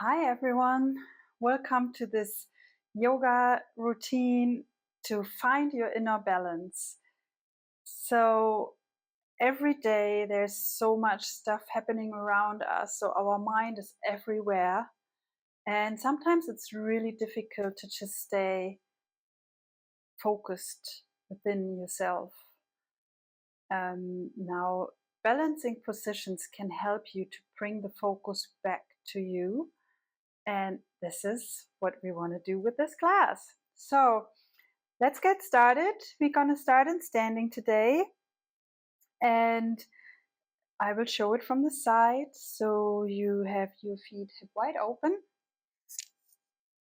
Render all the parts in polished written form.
Hi everyone, welcome to this yoga routine to find your inner balance. So every day there's so much stuff happening around us, so our mind is everywhere, and sometimes it's really difficult to just stay focused within yourself. Now, balancing positions can help you to bring the focus back to you. And this is what we want to do with this class. So let's get started. We're going to start in standing today. And I will show it from the side. So you have your feet hip wide open.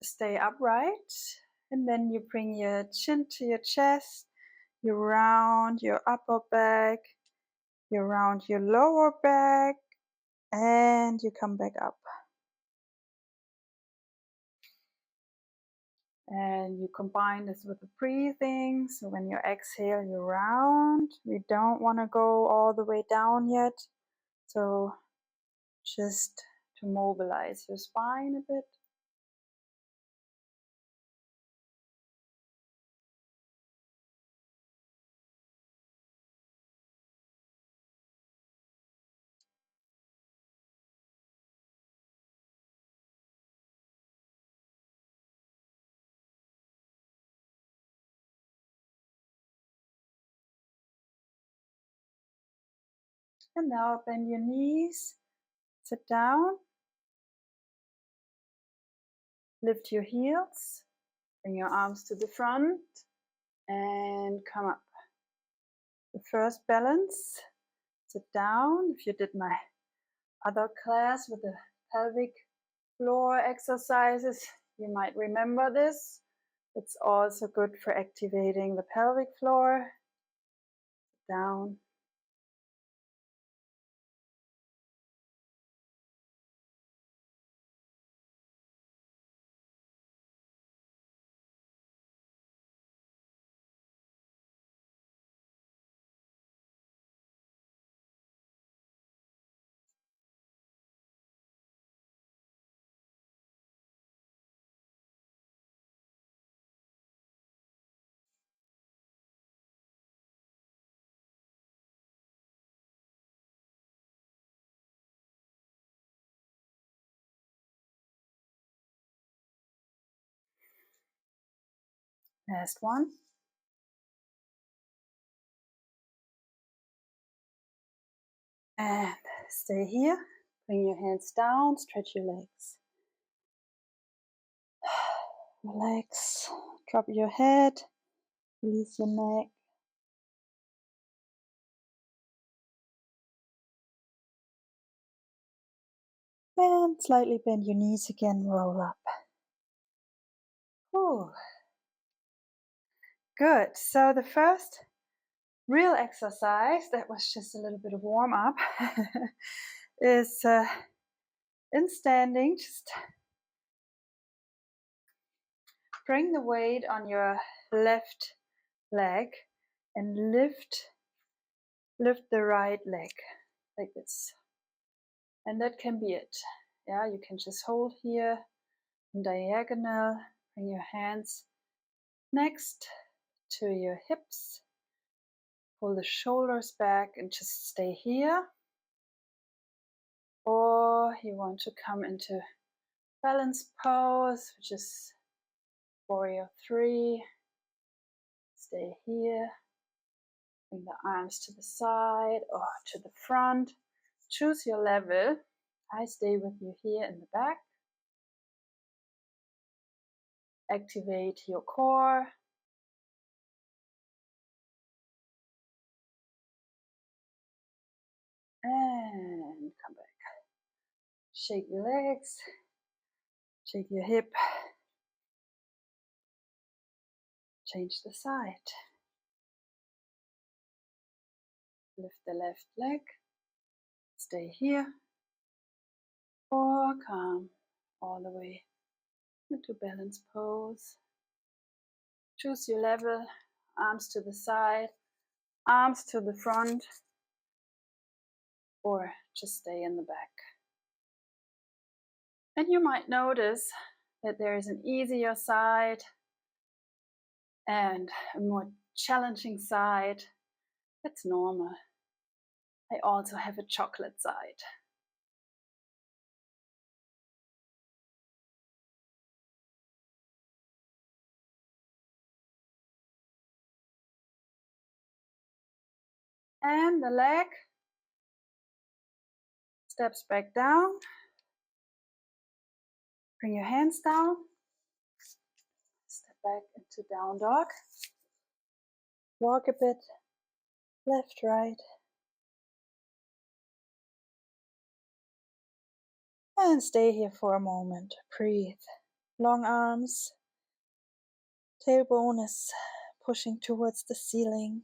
Stay upright. And then you bring your chin to your chest. You round your upper back. You round your lower back. And you come back up. And you combine this with the breathing. So when you exhale, you round. We don't want to go all the way down yet. So just to mobilize your spine a bit. And now bend your knees. Sit down. Lift your heels. Bring your arms to the front. And come up. The first balance. Sit down. If you did my other class with the pelvic floor exercises, you might remember this. It's also good for activating the pelvic floor. Down. Last one. And stay here. Bring your hands down, stretch your legs. Relax. Drop your head. Release your neck. And slightly bend your knees again, roll up. Ooh. Good. So the first real exercise, that was just a little bit of warm up, is in standing. Just bring the weight on your left leg and lift the right leg like this. And that can be it. Yeah, you can just hold here in diagonal, bring your hands next to your hips, pull the shoulders back and just stay here. Or you want to come into balance pose, which is warrior 3. Stay here. Bring the arms to the side or to the front. Choose your level. I stay with you here in the back. Activate your core. And come back. Shake your legs. Shake your hip. Change the side. Lift the left leg. Stay here. Or come all the way into balance pose. Choose your level. Arms to the side. Arms to the front. Or just stay in the back. And you might notice that there is an easier side and a more challenging side. That's normal. I also have a chocolate side. And the leg steps back down. Bring your hands down. Step back into down dog. Walk a bit, left, right. And stay here for a moment. Breathe. Long arms. Tailbone is pushing towards the ceiling.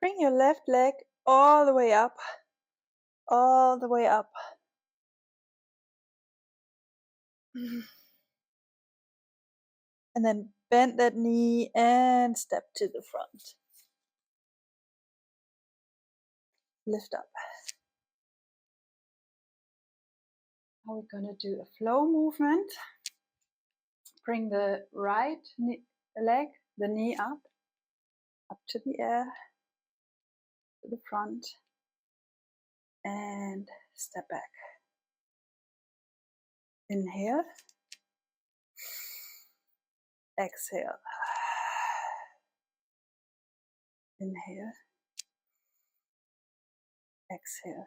Bring your left leg all the way up. All the way up. And then bend that knee and step to the front. Lift up. Now we're going to do a flow movement. Bring the right leg, the knee up to the air, to the front, and step back. Inhale. Exhale. Inhale. Exhale.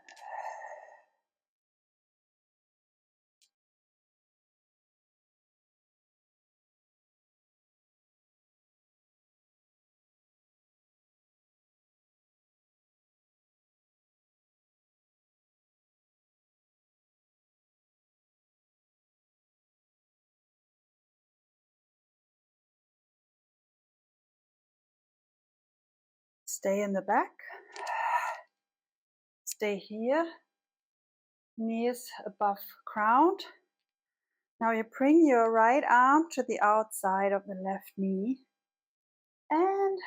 Stay in the back. Stay here. Knees above ground. Now you bring your right arm to the outside of the left knee. And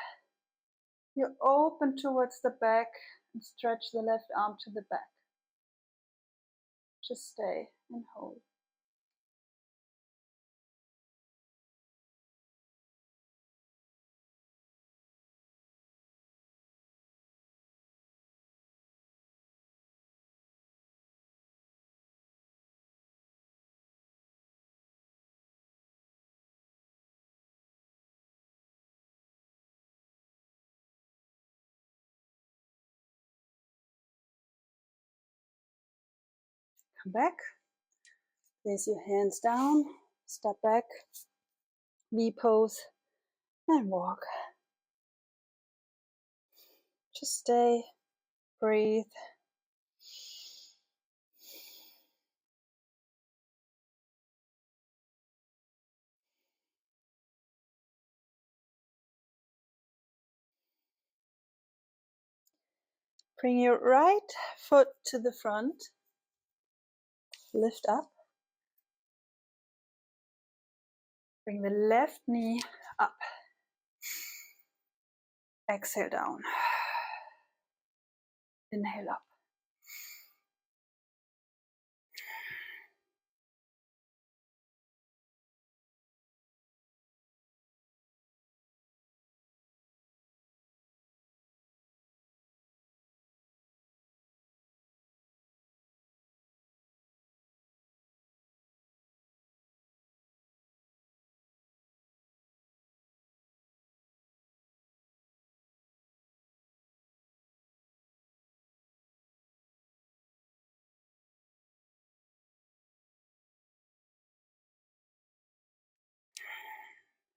you open towards the back and stretch the left arm to the back. Just stay and hold. Come back. Place your hands down. Step back. V pose. And walk. Just stay. Breathe. Bring your right foot to the front. Lift up. Bring the left knee up. Exhale down. Inhale up.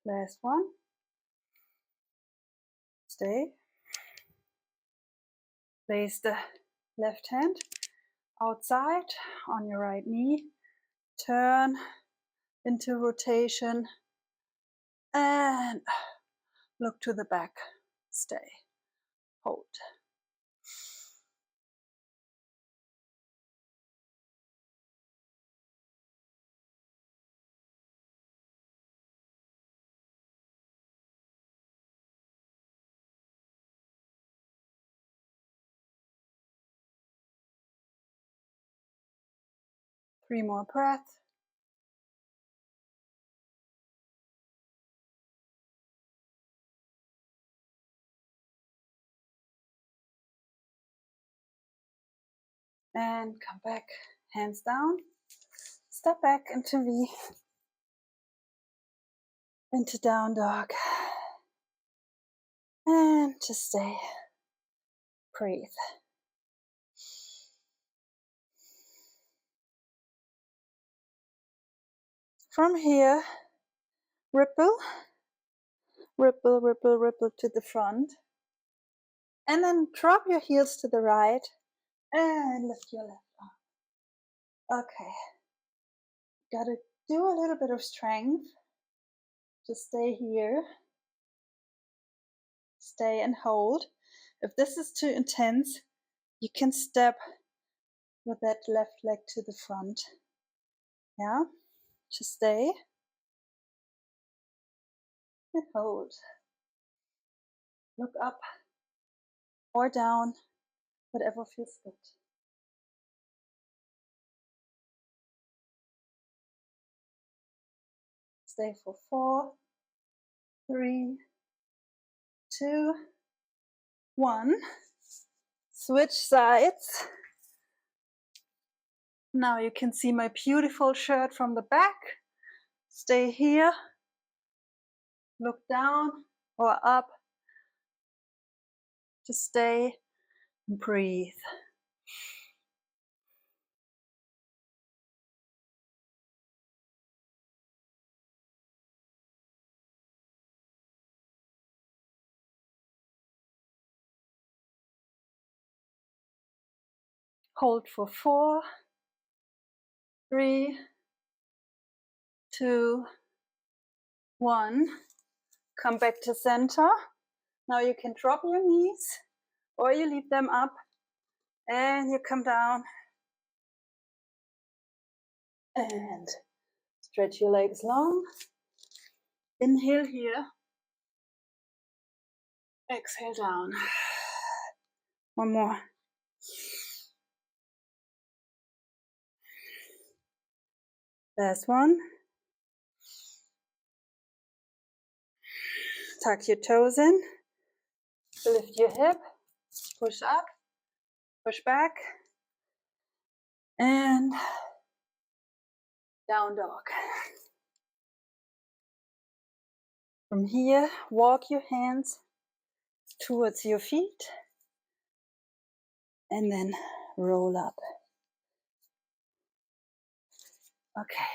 Last one. Stay. Place the left hand outside on your right knee. Turn into rotation and look to the back. stay, hold. Three more breaths. And come back, hands down. Step back into V, into down dog. And just stay, breathe. From here, ripple, ripple, ripple, ripple to the front. And then drop your heels to the right and lift your left arm. Okay. Gotta do a little bit of strength. Just stay here. Stay and hold. If this is too intense, you can step with that left leg to the front. Yeah? Just stay and hold. Look up or down, whatever feels good. Stay for 4, 3, 2, 1. Switch sides. Now you can see my beautiful shirt from the back. Stay here. Look down or up. Just stay and breathe. Hold for 4, 3, 2, 1. Come back to center. Now you can drop your knees or you leave them up and you come down and stretch your legs long. Inhale here. Exhale down. One more. Last one. Tuck your toes in. Lift your hip. Push up. Push back. And down dog. From here, walk your hands towards your feet. And then roll up. Okay.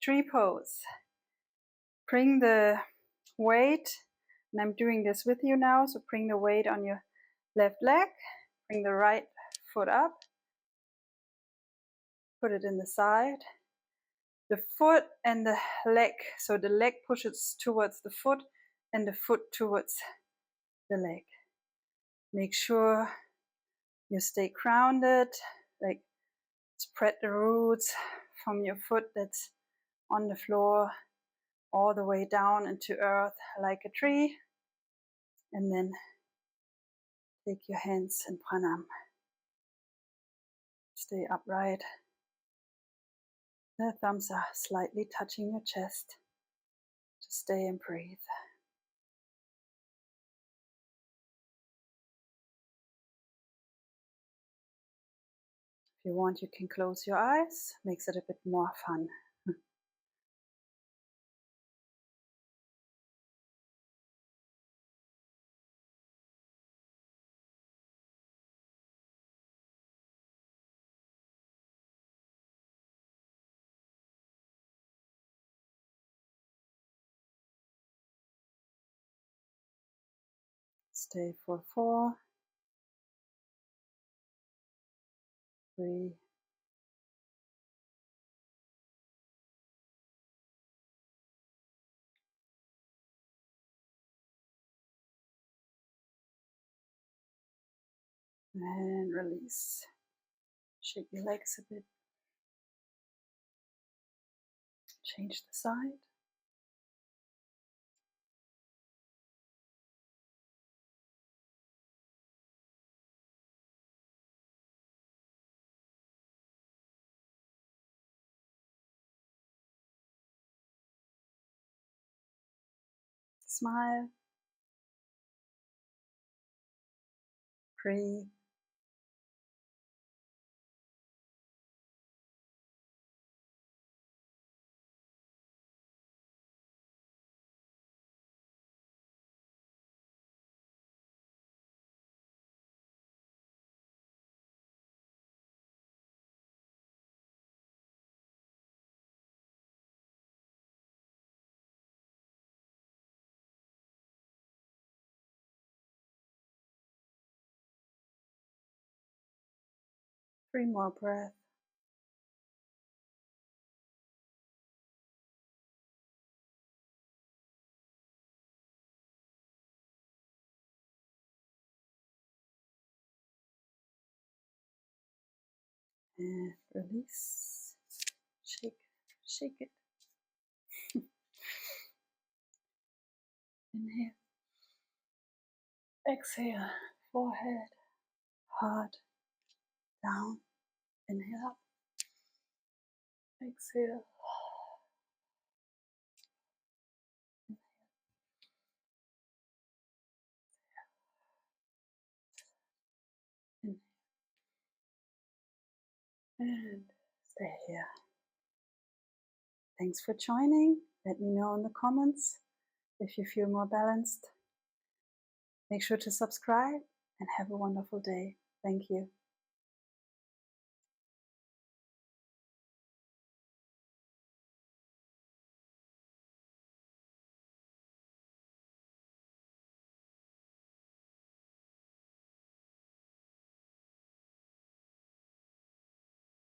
Tree pose. Bring the weight, and I'm doing this with you now, so bring the weight on your left leg, bring the right foot up, put it in the side, the foot and the leg, so the leg pushes towards the foot and the foot towards the leg. Make sure you stay grounded, like spread the roots from your foot that's on the floor all the way down into earth like a tree, and then take your hands in pranam. Stay upright. The thumbs are slightly touching your chest. Just stay and breathe. If you want, you can close your eyes. Makes it a bit more fun. Stay for 4, 3, And release. Shake your legs a bit. Change the side. Smile. Breathe. Three more breaths. And release. Shake, shake it. Inhale. Exhale. Forehead, heart, down. Inhale up. Exhale. Inhale. And stay here. Thanks for joining. Let me know in the comments if you feel more balanced. Make sure to subscribe and have a wonderful day. Thank you.